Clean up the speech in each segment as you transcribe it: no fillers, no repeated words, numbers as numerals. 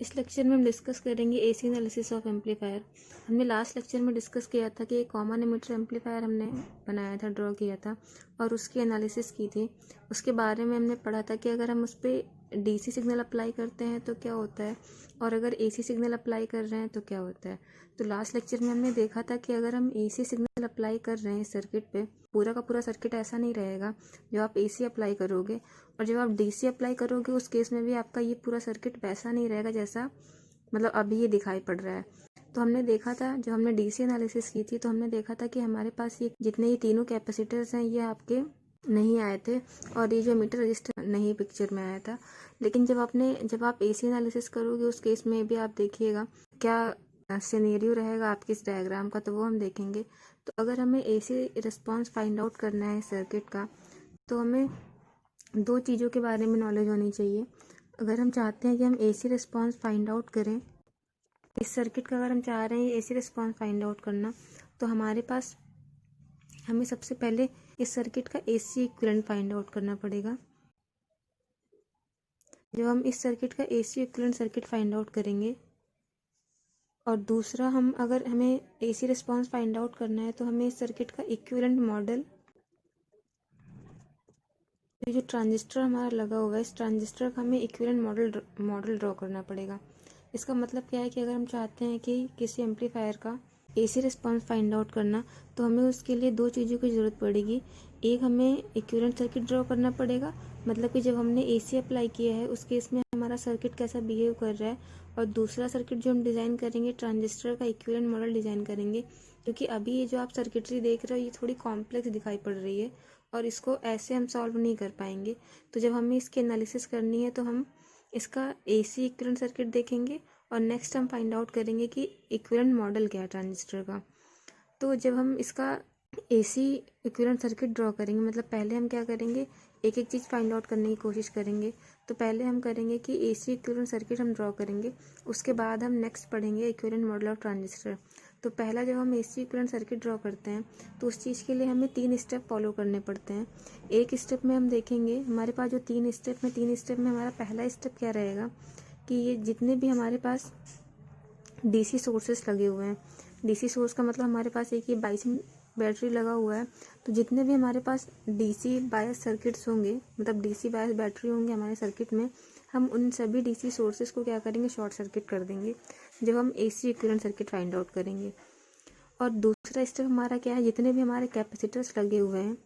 इस लेक्चर में हम डिस्कस करेंगे एसी एनालिसिस ऑफ एम्पलीफायर। हमने लास्ट लेक्चर में डिस्कस किया था कि एक कॉमन एमिटर एम्पलीफायर हमने बनाया था, ड्रॉ किया था और उसकी एनालिसिस की थी। उसके बारे में हमने पढ़ा था कि अगर हम उस पर डीसी सिग्नल अप्लाई करते हैं तो क्या होता है और अगर एसी सिग्नल अप्लाई कर रहे हैं तो क्या होता है। तो लास्ट लेक्चर में हमने देखा था कि अगर हम एसी सिग्नल अप्लाई कर रहे हैं सर्किट पे, पूरा का पूरा सर्किट ऐसा नहीं रहेगा जो आप एसी अप्लाई करोगे, और जब आप डीसी अप्लाई करोगे उस केस में भी आपका ये पूरा सर्किट वैसा नहीं रहेगा जैसा मतलब अभी ये दिखाई पड़ रहा है। तो हमने देखा था, जब हमने डीसी एनालिसिस की थी तो हमने देखा था कि हमारे पास ये जितने ये तीनों कैपेसिटर्स हैं ये आपके नहीं आए थे और ये जो मीटर रजिस्टर नहीं पिक्चर में आया था। लेकिन जब आप एसी एनालिसिस करोगे उस केस में भी आप देखिएगा क्या सिनेरियो रहेगा आपके इस डायग्राम का, तो वो हम देखेंगे। तो अगर हमें एसी रिस्पॉन्स फाइंड आउट करना है सर्किट का, तो हमें दो चीज़ों के बारे में नॉलेज होनी चाहिए। अगर हम चाहते हैं कि हम एसी रिस्पॉन्स फाइंड आउट करें इस सर्किट का, अगर हम चाह रहे हैं एसी रिस्पॉन्स फाइंड आउट करना, तो हमें सबसे पहले इस सर्किट का एसी इक्विवेलेंट फाइंड आउट करना पड़ेगा। जब हम इस सर्किट का AC equivalent circuit find out करेंगे और दूसरा अगर हमें एसी रिस्पॉन्स फाइंड आउट करना है तो हमें इस सर्किट का इक्विवेलेंट मॉडल, ये जो ट्रांजिस्टर हमारा लगा हुआ है इस ट्रांजिस्टर का हमें इक्विवेलेंट मॉडल ड्रॉ करना पड़ेगा। इसका मतलब क्या है कि अगर हम चाहते हैं कि किसी एम्पलीफायर का एसी रिस्पॉन्स फाइंड आउट करना, तो हमें उसके लिए दो चीज़ों की ज़रूरत पड़ेगी। एक, हमें इक्विवेलेंट सर्किट ड्रॉ करना पड़ेगा, मतलब कि जब हमने एसी अप्लाई किया है उस केस में हमारा सर्किट कैसा बिहेव कर रहा है, और दूसरा सर्किट जो हम डिज़ाइन करेंगे ट्रांजिस्टर का इक्विवेलेंट मॉडल डिज़ाइन करेंगे। क्योंकि अभी ये जो आप सर्किटरी देख रहे हो ये थोड़ी कॉम्प्लेक्स दिखाई पड़ रही है और इसको ऐसे हम सॉल्व नहीं कर पाएंगे। तो जब हमें इसकी एनालिसिस करनी है तो हम इसका एसी इक्विवेलेंट सर्किट देखेंगे और नेक्स्ट हम फाइंड आउट करेंगे कि इक्विवेलेंट मॉडल क्या है ट्रांजिस्टर का। तो जब हम इसका एसी इक्विवेलेंट सर्किट ड्रॉ करेंगे, मतलब पहले हम क्या करेंगे, एक एक चीज़ फाइंड आउट करने की कोशिश करेंगे। तो पहले हम करेंगे कि एसी इक्विवेलेंट सर्किट हम ड्रॉ करेंगे, उसके बाद हम नेक्स्ट पढ़ेंगे इक्विवेलेंट मॉडल ऑफ ट्रांजिस्टर। तो पहला जब हम एसी इक्विवेलेंट सर्किट ड्रॉ करते हैं तो उस चीज़ के लिए हमें 3 स्टेप फॉलो करने पड़ते हैं। एक स्टेप में हम देखेंगे हमारे पास जो 3 स्टेप में हमारा पहला स्टेप क्या रहेगा कि ये जितने भी हमारे पास डीसी सोर्सेस लगे हुए हैं, डीसी सोर्स का मतलब हमारे पास एक ही 22 बैटरी लगा हुआ है, तो जितने भी हमारे पास डीसी बायस सर्किट्स होंगे, मतलब डीसी बायस बैटरी होंगे हमारे सर्किट में, हम उन सभी डीसी सोर्सेस को क्या करेंगे, शॉर्ट सर्किट कर देंगे जब हम AC equivalent circuit find out करेंगे। और दूसरा स्टेप हमारा क्या है, जितने भी हमारे कैपेसिटर्स लगे हुए हैं,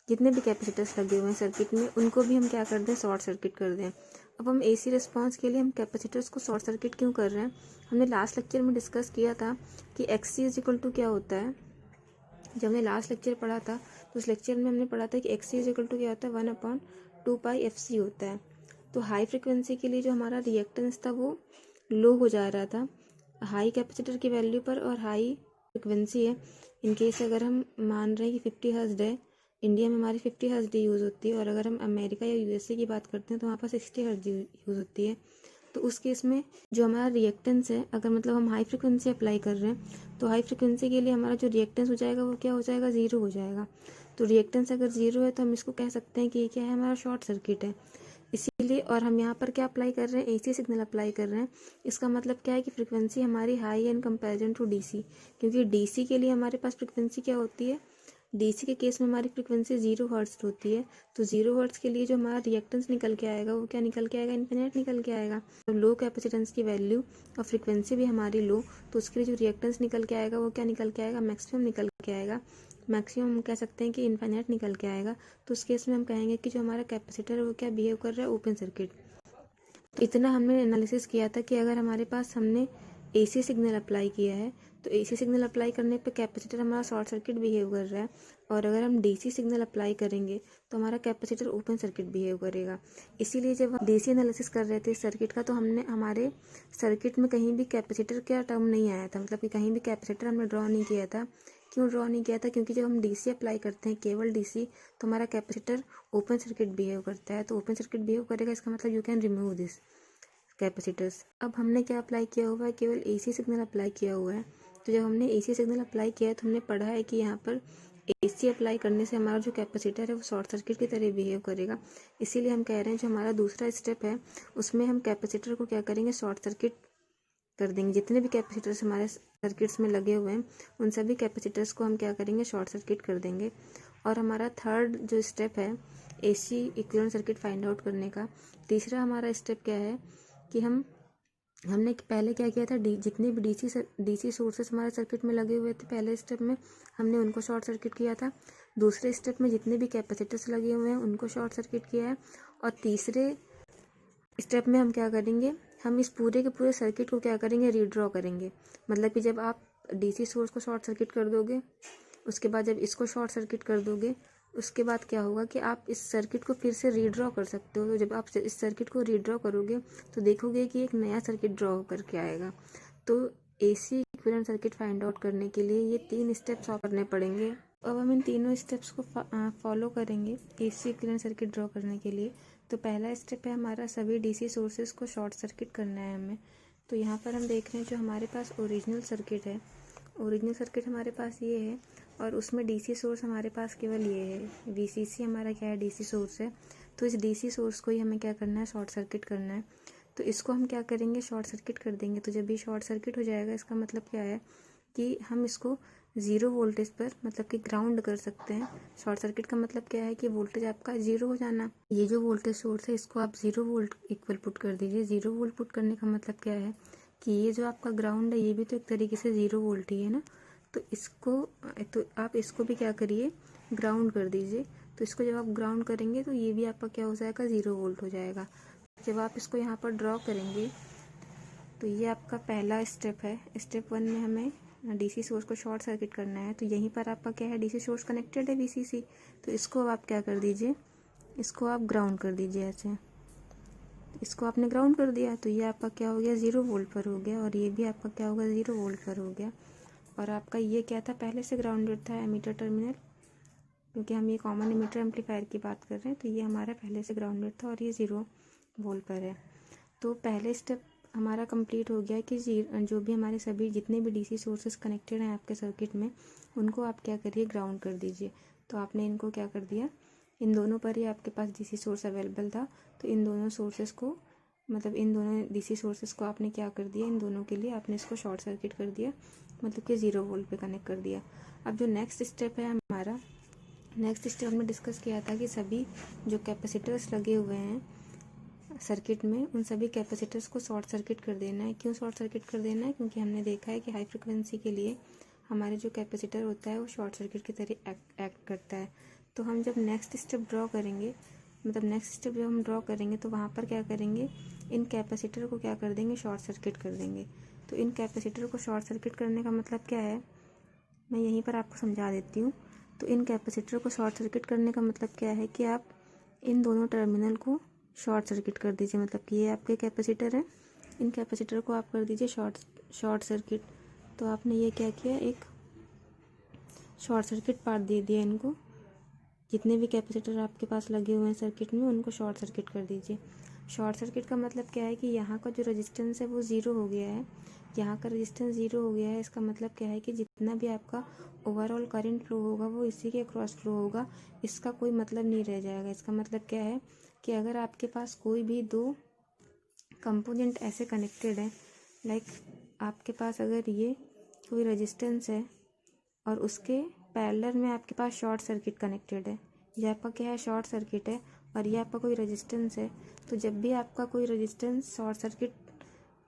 जितने भी कैपेसिटर्स लगे हुए हैं सर्किट में, उनको भी हम क्या कर दें, शॉर्ट सर्किट कर दें। अब हम एसी रिस्पांस के लिए हम कैपेसिटर्स को शॉर्ट सर्किट क्यों कर रहे हैं, हमने लास्ट लेक्चर में डिस्कस किया था कि एक्सी इज इक्वल टू क्या होता है। जब हमने लास्ट लेक्चर पढ़ा था तो उस लेक्चर में हमने पढ़ा था कि एक्सी इज इक्वल टू क्या होता है, 1/2πfc होता है। तो हाई फ्रिक्वेंसी के लिए जो हमारा रिएक्टेंस था वो लो हो जा रहा था हाई कैपेसिटर की वैल्यू पर, और हाई फ्रिक्वेंसी है इनकेस अगर हम मान रहे हैं कि 50 हर्ट्ज है, इंडिया में हमारी 50 हर्ट्ज यूज़ होती है, और अगर हम अमेरिका या यूएसए की बात करते हैं तो वहाँ पर 60 हर्ट्ज यूज़ होती है। तो उस केस में जो हमारा रिएक्टेंस है, अगर मतलब हम हाई फ्रिक्वेंसी अप्लाई कर रहे हैं तो हाई फ्रिक्वेंसी के लिए हमारा जो रिएक्टेंस हो जाएगा वो क्या हो जाएगा, ज़ीरो हो जाएगा। तो रिएक्टेंस अगर ज़ीरो है तो हम इसको कह सकते हैं कि ये क्या है, हमारा शॉर्ट सर्किट है। इसीलिए, और हम यहाँ पर क्या अप्लाई कर रहे हैं, एसी सिग्नल अप्लाई कर रहे हैं। इसका मतलब क्या है कि फ्रिक्वेंसी हमारी हाई है इन कंपैरिजन टू डीसी, क्योंकि डीसी के लिए हमारे पास फ्रिक्वेंसी क्या होती है, डीसी के केस में हमारी फ्रिक्वेंसी 0 हर्ट्ज होती है। तो 0 हर्ट्ज के लिए जो हमारा रिएक्टेंस निकल के आएगा वो क्या निकल के आएगा, इन्फिनिट निकल के आएगा। तो लो कैपेसिटेंस की वैल्यू और फ्रिक्वेंसी भी हमारी लो, तो उसके लिए जो रिएक्टेंस निकल के आएगा वो क्या निकल के आएगा, मैक्सिमम निकल के आएगा। मैक्सिमम हम कह सकते हैं कि इन्फिनिट निकल के आएगा। तो उस केस में हम कहेंगे कि जो हमारा कैपेसिटर है वो क्या बिहेव कर रहा है, ओपन सर्किट। तो इतना हमने एनालिसिस किया था कि अगर हमारे पास हमने एसी सिग्नल अप्लाई किया है तो एसी सिग्नल अप्लाई करने पे कैपेसिटर हमारा शॉर्ट सर्किट बिहेव कर रहा है, और अगर हम डीसी सिग्नल अप्लाई करेंगे तो हमारा कैपेसिटर ओपन सर्किट बिहेव करेगा। इसीलिए जब हम डीसी एनालिसिस कर रहे थे सर्किट का तो हमने हमारे सर्किट में कहीं भी कैपेसिटर का टर्म नहीं आया था, मतलब कि कहीं भी कैपेसिटर हमने ड्रॉ नहीं किया था। क्यों ड्रॉ नहीं किया था, क्योंकि जब हम डीसी अप्लाई करते हैं केवल डीसी, तो हमारा कैपेसिटर ओपन सर्किट बिहेव करता है। तो ओपन सर्किट बिहेव करेगा, इसका मतलब you can remove this capacitors. अब हमने क्या अप्लाई किया हुआ है, केवल एसी सिग्नल अप्लाई किया हुआ है। तो जब हमने एसी सिग्नल अप्लाई किया है तो हमने पढ़ा है कि यहाँ पर एसी अप्लाई करने से हमारा जो कैपेसिटर है वो शॉर्ट सर्किट की तरह बिहेव करेगा। इसीलिए हम कह रहे हैं जो हमारा दूसरा स्टेप है उसमें हम कैपेसिटर को क्या करेंगे, शॉर्ट सर्किट कर देंगे। जितने भी कैपेसिटर्स हमारे सर्किट्स में लगे हुए हैं उन सभी कैपेसिटर्स को हम क्या करेंगे, शॉर्ट सर्किट कर देंगे। और हमारा थर्ड जो स्टेप है AC equivalent circuit find out करने का, तीसरा हमारा स्टेप क्या है कि हमने पहले क्या किया था, जितने भी डीसी सोर्सेस हमारे सर्किट में लगे हुए थे पहले स्टेप में हमने उनको शॉर्ट सर्किट किया था। दूसरे स्टेप में जितने भी कैपेसिटर्स लगे हुए हैं उनको शॉर्ट सर्किट किया है। और तीसरे स्टेप में हम क्या करेंगे, हम इस पूरे के पूरे सर्किट को क्या करेंगे, रीड्रॉ करेंगे। मतलब कि जब आप डीसी सोर्स को शॉर्ट सर्किट कर दोगे, उसके बाद जब इसको शॉर्ट सर्किट कर दोगे, उसके बाद क्या होगा कि आप इस सर्किट को फिर से रीड्रॉ कर सकते हो। तो जब आप इस सर्किट को रीड्रॉ करोगे तो देखोगे कि एक नया सर्किट ड्रॉ करके आएगा। तो AC equivalent circuit find out करने के लिए ये 3 स्टेप्स और करने पड़ेंगे। अब हम इन तीनों स्टेप्स को फॉलो करेंगे एसी इक्विवेलेंट सर्किट ड्रॉ करने के लिए। तो पहला स्टेप है हमारा सभी डीसी सोर्सेज को शॉर्ट सर्किट करना है हमें। तो यहाँ पर हम देख रहे हैं जो हमारे पास ओरिजिनल सर्किट है, ओरिजिनल सर्किट हमारे पास ये है और उसमें डीसी सोर्स हमारे पास केवल ये है। वीसीसी हमारा क्या है, डीसी सोर्स है। तो इस डीसी सोर्स को ही हमें क्या करना है, शॉर्ट सर्किट करना है। तो इसको हम क्या करेंगे, शॉर्ट सर्किट कर देंगे। तो जब ये शॉर्ट सर्किट हो जाएगा इसका मतलब क्या है कि हम इसको 0 वोल्टेज पर मतलब कि ग्राउंड कर सकते हैं। शॉर्ट सर्किट का मतलब क्या है कि वोल्टेज आपका 0 हो जाना। ये जो वोल्टेज सोर्स है इसको आप 0 वोल्ट इक्वल पुट कर दीजिए। 0 वोल्ट पुट करने का मतलब क्या है कि ये जो आपका ग्राउंड है ये भी तो एक तरीके से 0 वोल्ट ही है ना। तो आप इसको भी क्या करिए, ग्राउंड कर दीजिए। तो इसको जब आप ग्राउंड करेंगे तो ये भी आपका क्या हो जाएगा, 0 वोल्ट हो जाएगा। जब आप इसको यहाँ पर ड्रॉ करेंगे तो ये आपका पहला स्टेप है। स्टेप 1 में हमें डीसी सोर्स को शॉर्ट सर्किट करना है। तो यहीं पर आपका क्या है, डीसी सोर्स कनेक्टेड है वीसीसी। तो इसको आप क्या कर दीजिए, इसको आप ग्राउंड कर दीजिए ऐसे। इसको आपने ग्राउंड कर दिया तो ये आपका क्या हो गया, 0 वोल्ट पर हो गया। और ये भी आपका क्या होगा, 0 वोल्ट पर हो गया। और आपका ये क्या था, पहले से ग्राउंडेड था एमीटर टर्मिनल, क्योंकि हम ये कॉमन एमीटर एम्पलीफायर की बात कर रहे हैं। तो ये हमारा पहले से ग्राउंडेड था और ये 0 वोल्ट पर है। तो पहले स्टेप हमारा कंप्लीट हो गया कि जो भी हमारे सभी जितने भी डीसी सोर्सेस कनेक्टेड हैं आपके सर्किट में उनको आप क्या करिए, ग्राउंड कर दीजिए। तो आपने इनको क्या कर दिया, इन दोनों पर ही आपके पास डीसी सोर्स अवेलेबल था। तो इन दोनों सोर्सेस को मतलब इन दोनों डीसी सोर्सेस को आपने क्या कर दिया, इन दोनों के लिए आपने इसको शॉर्ट सर्किट कर दिया, मतलब कि 0 वोल्ट पे कनेक्ट कर दिया। अब जो नेक्स्ट स्टेप है हमारा, नेक्स्ट स्टेप हमने डिस्कस किया था कि सभी जो कैपेसिटर्स लगे हुए हैं सर्किट में उन सभी कैपेसिटर्स को शॉर्ट सर्किट कर देना है। क्यों शॉर्ट सर्किट कर देना है, क्योंकि हमने देखा है कि हाई फ्रिक्वेंसी के लिए हमारे जो कैपेसिटर होता है वो शॉर्ट सर्किट की तरह एक्ट करता है। तो हम जब नेक्स्ट स्टेप ड्रॉ करेंगे, मतलब नेक्स्ट स्टेप जब हम ड्रॉ करेंगे तो वहाँ पर क्या करेंगे, इन कैपेसिटर को क्या कर देंगे, शॉर्ट सर्किट कर देंगे। तो इन कैपेसिटर को शॉर्ट सर्किट करने का मतलब क्या है, मैं यहीं पर आपको समझा देती हूँ। तो इन कैपेसिटर को शॉर्ट सर्किट करने का मतलब क्या है कि आप इन दोनों टर्मिनल को शॉर्ट सर्किट कर दीजिए। मतलब कि ये आपके कैपेसिटर है, इन कैपेसिटर को आप कर दीजिए शॉर्ट सर्किट। तो आपने ये क्या किया, एक शॉर्ट सर्किट पाथ दे दिया इनको। जितने भी कैपेसिटर आपके पास लगे हुए हैं सर्किट में उनको शॉर्ट सर्किट कर दीजिए। शॉर्ट सर्किट का मतलब क्या है कि यहाँ का जो रेजिस्टेंस है वो 0 हो गया है। यहाँ का रेजिस्टेंस 0 हो गया है, इसका मतलब क्या है कि जितना भी आपका ओवरऑल करंट फ्लो होगा वो इसी के क्रॉस फ्लो होगा, इसका कोई मतलब नहीं रह जाएगा। इसका मतलब क्या है कि अगर आपके पास कोई भी 2 कंपोनेंट ऐसे कनेक्टेड है, लाइक आपके पास अगर ये कोई रेजिस्टेंस है और उसके पैरेलल में आपके पास शॉर्ट सर्किट कनेक्टेड है, ये आपका क्या है, शॉर्ट सर्किट है, और ये आपका कोई रेजिस्टेंस है। तो जब भी आपका कोई रेजिस्टेंस शॉर्ट सर्किट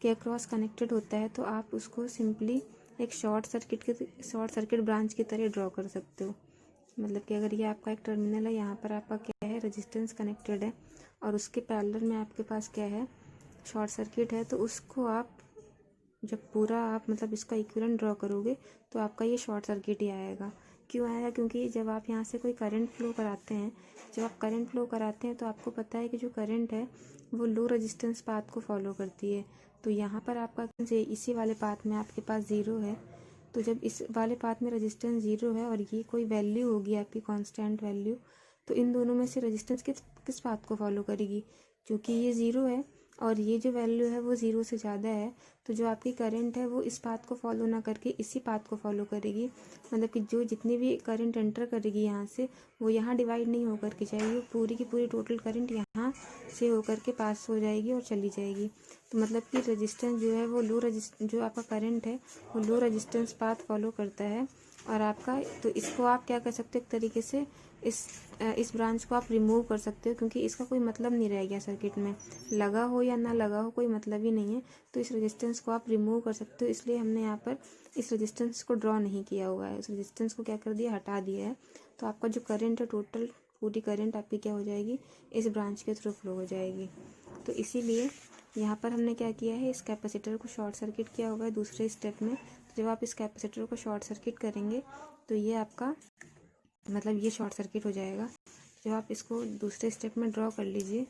के अक्रॉस कनेक्टेड होता है तो आप उसको सिंपली एक शॉर्ट सर्किट ब्रांच की तरह ड्रॉ कर सकते हो। मतलब कि अगर ये आपका एक टर्मिनल है, यहाँ पर आपका क्या है, रेजिस्टेंस कनेक्टेड है और उसके पैरेलल में आपके पास क्या है, शॉर्ट सर्किट है। तो उसको आप जब पूरा आप मतलब इसका इक्विवेलेंट ड्रॉ करोगे तो आपका ये शॉर्ट सर्किट ही आएगा। क्यों आएगा, क्योंकि जब आप यहाँ से कोई करंट फ्लो कराते हैं, जब आप करंट फ्लो कराते हैं तो आपको पता है कि जो करंट है वो लो रेजिस्टेंस पाथ को फॉलो करती है। तो यहाँ पर आपका इसी वाले पाथ में आपके पास 0 है। तो जब इस वाले पाथ में रेजिस्टेंस 0 है और ये कोई वैल्यू होगी आपकी कांस्टेंट वैल्यू, तो इन दोनों में से रेजिस्टेंस किस पाथ को फॉलो करेगी, क्योंकि ये 0 है और ये जो वैल्यू है वो 0 से ज़्यादा है, तो जो आपकी करंट है वो इस पाथ को फॉलो ना करके इसी पाथ को फॉलो करेगी। मतलब कि जो जितनी भी करंट एंटर करेगी यहाँ से, वो यहाँ डिवाइड नहीं होकर के जाएगी, वो पूरी की पूरी टोटल करंट यहाँ से होकर के पास हो जाएगी और चली जाएगी। तो मतलब कि रेजिस्टेंस जो है वो जो आपका करंट है वो लो रेजिस्टेंस पाथ फॉलो करता है। और आपका तो इसको आप क्या कर सकते हो, एक तरीके से इस ब्रांच को आप रिमूव कर सकते हो, क्योंकि इसका कोई मतलब नहीं रह गया सर्किट में, लगा हो या ना लगा हो कोई मतलब ही नहीं है। तो इस रेजिस्टेंस को आप रिमूव कर सकते हो, इसलिए हमने यहाँ पर इस रेजिस्टेंस को ड्रॉ नहीं किया हुआ है, उस रेजिस्टेंस को क्या कर दिया, हटा दिया है। तो आपका जो करंट है टोटल पूरी करंट आपकी क्या हो जाएगी, इस ब्रांच के थ्रू फ्लो हो जाएगी। तो इसीलिए यहाँ पर हमने क्या किया है, इस कैपेसिटर को शॉर्ट सर्किट किया हुआ है दूसरे स्टेप में। तो जब आप इस कैपेसिटर को शॉर्ट सर्किट करेंगे तो ये आपका मतलब ये शॉर्ट सर्किट हो जाएगा। जब आप इसको दूसरे स्टेप में ड्रॉ कर लीजिए